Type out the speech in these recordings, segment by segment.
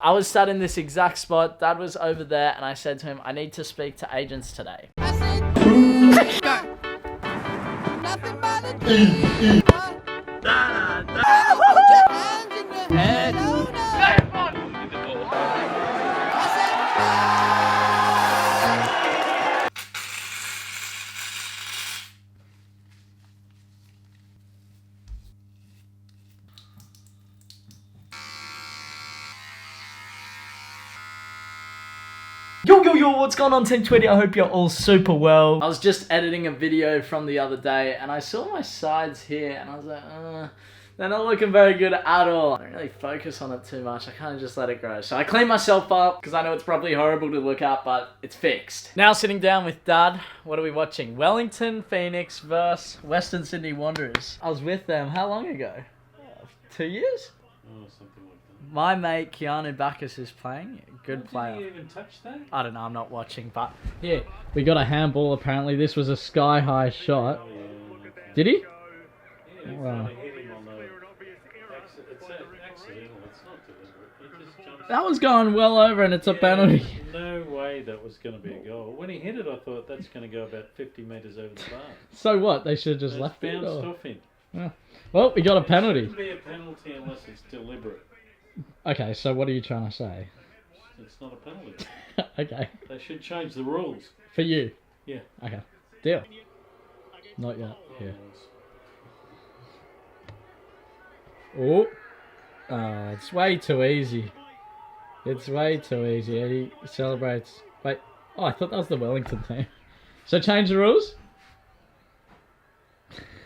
I was sat in this exact spot. Dad was over there, and I said to him, I need to speak to agents today. I said, nothing but a dream. Put your hands in the head. Oh, no. I said, Yo, what's going on, Team Twitty? I hope you're all super well. I was just editing a video from the other day, and I saw my sides here, and I was like, they're not looking very good at all. I don't really focus on it too much. I kind of just let it grow. So I cleaned myself up, because I know it's probably horrible to look at, but it's fixed. Now sitting down with Dad, what are we watching? Wellington Phoenix versus Western Sydney Wanderers. I was with them, how long ago? 2 years? Oh, something like that. My mate Keanu Bacchus is playing. Good player. Did he even touch that? I don't know, I'm not watching, but here, we got a handball apparently. This was a sky-high shot. Oh, yeah. Did he? Yeah, Wow. hit him on the... It's accidental, it's not deliberate. He just jumps... That was going well over and it's a penalty. No way that was going to be a goal. When he hit it, I thought that's going to go about 50 metres over the bar. So what, they should have just It's left it? bounced Or? off him. Yeah. Well, we got a It penalty. shouldn't be a penalty unless it's deliberate. Okay, so what are you trying to say? It's not a penalty. Okay, They should change the rules. for you. Yeah. Okay, deal. Not yet. Yeah. Oh, it's way too easy. It's way too easy. Eddie celebrates. Wait. Oh, I thought that was the Wellington team. So change the rules?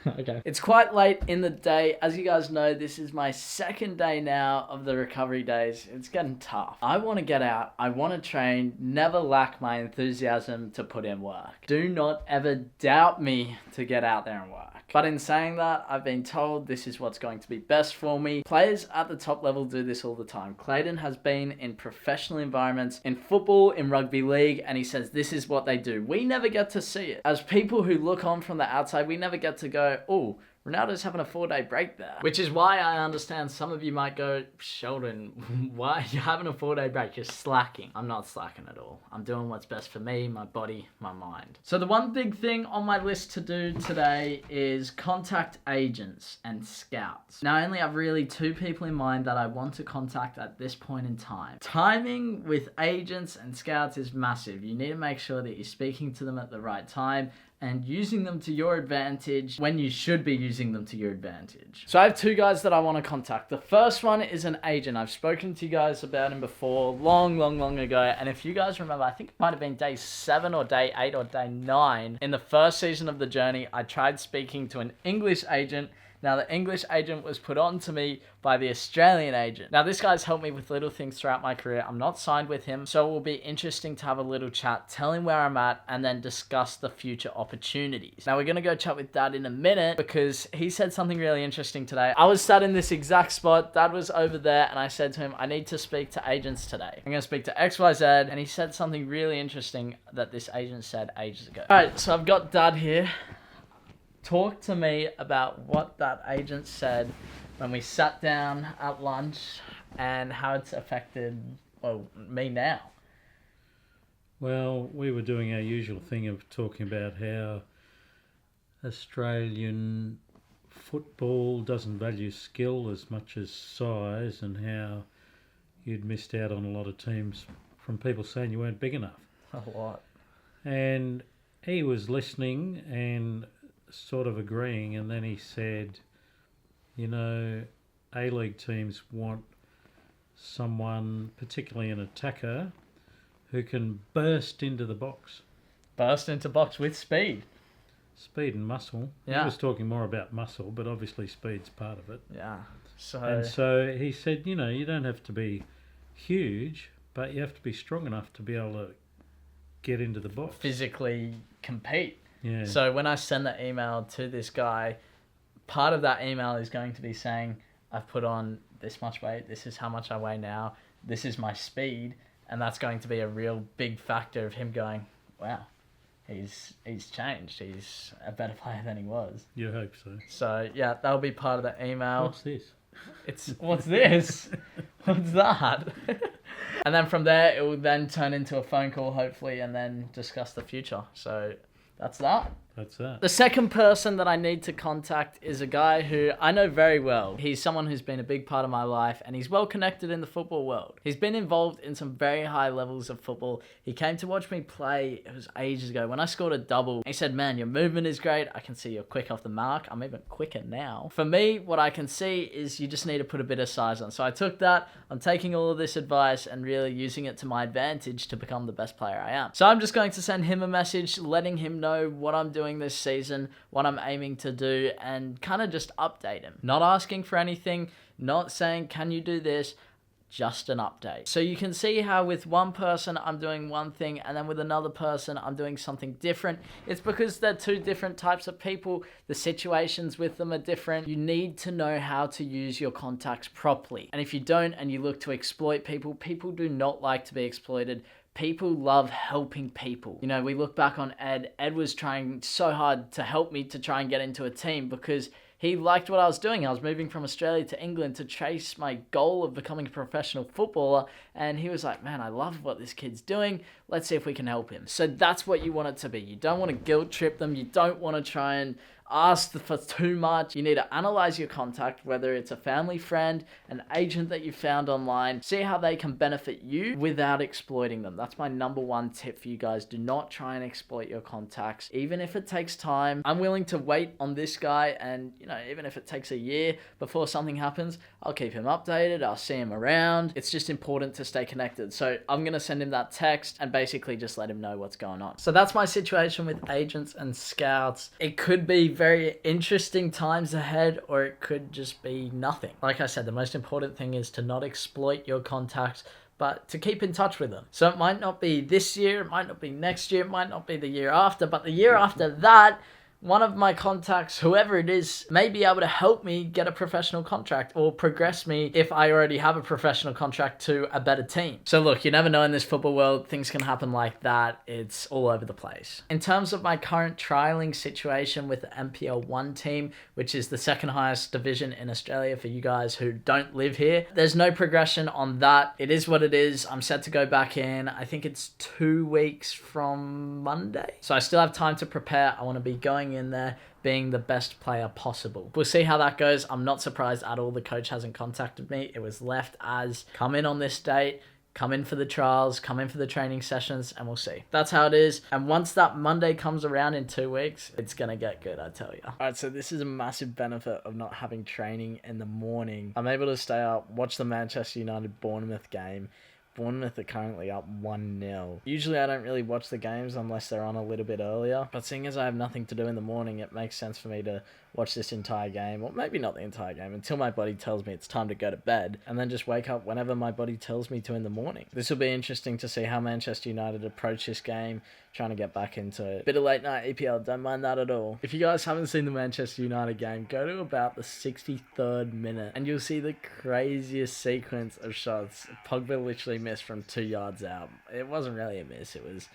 Okay. It's quite late in the day. As you guys know, this is my second day now of the recovery days. It's getting tough. I want to get out. I want to train. Never lack my enthusiasm to put in work. Do not ever doubt me to get out there and work. But in saying that, I've been told this is what's going to be best for me. Players at the top level do this all the time. Clayton has been in professional environments, in football, in rugby league, and he says this is what they do. We never get to see it. As people who look on from the outside, we never get to go, oh, Ronaldo's having a 4-day break there. Which is why I understand some of you might go, Sheldon, why are you having a 4-day break? You're slacking. I'm not slacking at all. I'm doing what's best for me, my body, my mind. So the one big thing on my list to do today is contact agents and scouts. Now I only have really 2 people in mind that I want to contact at this point in time. Timing with agents and scouts is massive. You need to make sure that you're speaking to them at the right time and using them to your advantage when you should be using them to your advantage. So I have 2 guys that I want to contact. The first one is an agent. I've spoken to you guys about him before, long ago. And if you guys remember, I think it might have been day 7 or day 8 or day 9. In the first season of the journey, I tried speaking to an English agent. Now, the English agent was put on to me by the Australian agent. Now, this guy's helped me with little things throughout my career. I'm not signed with him, so it will be interesting to have a little chat, tell him where I'm at, and then discuss the future opportunities. Now, we're going to go chat with Dad in a minute because he said something really interesting today. I was sat in this exact spot. Dad was over there, and I said to him, I need to speak to agents today. I'm going to speak to XYZ, and he said something really interesting that this agent said ages ago. All right, so I've got Dad here. Talk to me about what that agent said when we sat down at lunch and how it's affected, well, me now. Well, we were doing our usual thing of talking about how Australian football doesn't value skill as much as size, and how you'd missed out on a lot of teams from people saying you weren't big enough. A lot. And he was listening and sort of agreeing, and then he said, you know, A-League teams want someone, particularly an attacker, who can burst into the box. Burst into box with speed. Speed and muscle. Yeah. He was talking more about muscle, but obviously speed's part of it. Yeah. And so he said, you know, you don't have to be huge, but you have to be strong enough to be able to get into the box. Physically compete. Yeah. So when I send that email to this guy, part of that email is going to be saying, I've put on this much weight, this is how much I weigh now, this is my speed, and that's going to be a real big factor of him going, wow, he's changed. He's a better player than he was. You hope so. So yeah, that'll be part of the email. What's this? What's this? What's that? And then from there, it will then turn into a phone call, hopefully, and then discuss the future. So that's that. That's that. The second person that I need to contact is a guy who I know very well. He's someone who's been a big part of my life, and he's well connected in the football world. He's been involved in some very high levels of football. He came to watch me play, it was ages ago, when I scored a double. He said, man, your movement is great. I can see you're quick off the mark. I'm even quicker now. For me, what I can see is you just need to put a bit of size on. So I took that. I'm taking all of this advice and really using it to my advantage to become the best player I am. So I'm just going to send him a message, letting him know what I'm doing this season, what I'm aiming to do, and kind of just update him. Not asking for anything, not saying, can you do this? Just an update. So you can see how with one person I'm doing one thing, and then with another person I'm doing something different. It's because they're two different types of people. The situations with them are different. You need to know how to use your contacts properly. And if you don't, and you look to exploit people, people do not like to be exploited. People love helping people. You know, we look back on Ed. Ed was trying so hard to help me to try and get into a team because he liked what I was doing. I was moving from Australia to England to chase my goal of becoming a professional footballer. And he was like, man, I love what this kid's doing. Let's see if we can help him. So that's what you want it to be. You don't want to guilt trip them. You don't want to try and ask for too much. You need to analyze your contact, whether it's a family friend, an agent that you found online, see how they can benefit you without exploiting them. That's my number one tip for you guys. Do not try and exploit your contacts, even if it takes time. I'm willing to wait on this guy, and you know, even if it takes a year before something happens, I'll keep him updated. I'll see him around. It's just important to stay connected. So I'm going to send him that text and basically just let him know what's going on. So that's my situation with agents and scouts. It could be very interesting times ahead, or it could just be nothing. Like I said, the most important thing is to not exploit your contacts, but to keep in touch with them. So it might not be this year, it might not be next year, it might not be the year after, but the year after that, one of my contacts, whoever it is, may be able to help me get a professional contract or progress me if I already have a professional contract to a better team. So look, you never know in this football world, things can happen like that. It's all over the place. In terms of my current trialing situation with the MPL 1 team, which is the second highest division in Australia for you guys who don't live here, there's no progression on that. It is what it is. I'm set to go back in. I think it's 2 weeks from Monday. So I still have time to prepare. I want to be going in there being the best player possible. We'll see how that goes. I'm not surprised at all the coach hasn't contacted me. It was left as come in on this date, come in for the trials, come in for the training sessions, and we'll see. That's how it is. And once that Monday comes around in 2 weeks, it's going to get good, I tell you. All right, so this is a massive benefit of not having training in the morning. I'm able to stay up, watch the Manchester United Bournemouth game. Bournemouth are currently up 1-0. Usually I don't really watch the games unless they're on a little bit earlier, but seeing as I have nothing to do in the morning, it makes sense for me to watch this entire game, or maybe not the entire game, until my body tells me it's time to go to bed, and then just wake up whenever my body tells me to in the morning. This will be interesting to see how Manchester United approach this game, trying to get back into it. Bit of late night EPL, don't mind that at all. If you guys haven't seen the Manchester United game, go to about the 63rd minute, and you'll see the craziest sequence of shots Pogba literally missed from 2 yards out. It wasn't really a miss, it was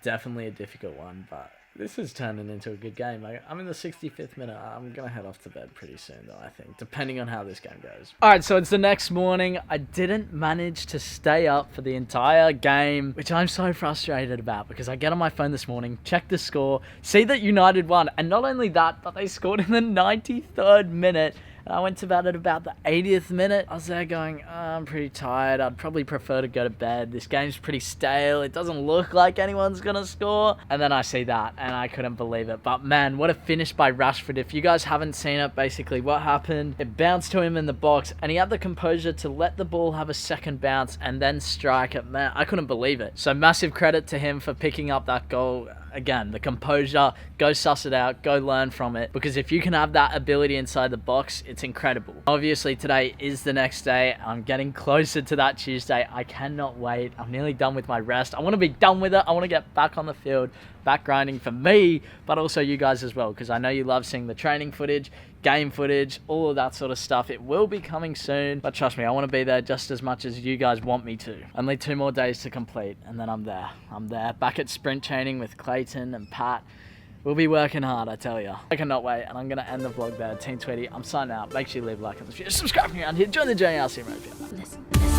definitely a difficult one, but this is turning into a good game. I'm in the 65th minute. I'm going to head off to bed pretty soon, though, I think, depending on how this game goes. All right, so it's the next morning. I didn't manage to stay up for the entire game, which I'm so frustrated about because I get on my phone this morning, check the score, see that United won. And not only that, but they scored in the 93rd minute. And I went to bed at about the 80th minute. I was there going, I'm pretty tired. I'd probably prefer to go to bed. This game's pretty stale. It doesn't look like anyone's going to score. And then I see that, and I couldn't believe it. But man, what a finish by Rashford. If you guys haven't seen it, basically what happened, it bounced to him in the box, and he had the composure to let the ball have a second bounce and then strike it. Man, I couldn't believe it. So massive credit to him for picking up that goal. Again, the composure, go suss it out, go learn from it, because if you can have that ability inside the box, it's incredible. Obviously, today is the next day. I'm getting closer to that Tuesday. I cannot wait. I'm nearly done with my rest. I want to be done with it. I want to get back on the field, back grinding for me, but also you guys as well, because I know you love seeing the training footage, game footage, all of that sort of stuff. It will be coming soon, but trust me, I want to be there just as much as you guys want me to. Only 2 more days to complete, and then I'm there. I'm there, back at sprint training with Clayton and Pat. We'll be working hard, I tell you. I cannot wait, and I'm going to end the vlog there. Team Tweety, I'm signing out. Make sure you leave a like on the video. Subscribe if you're around here. Join the journey. I'll see you around here. Listen.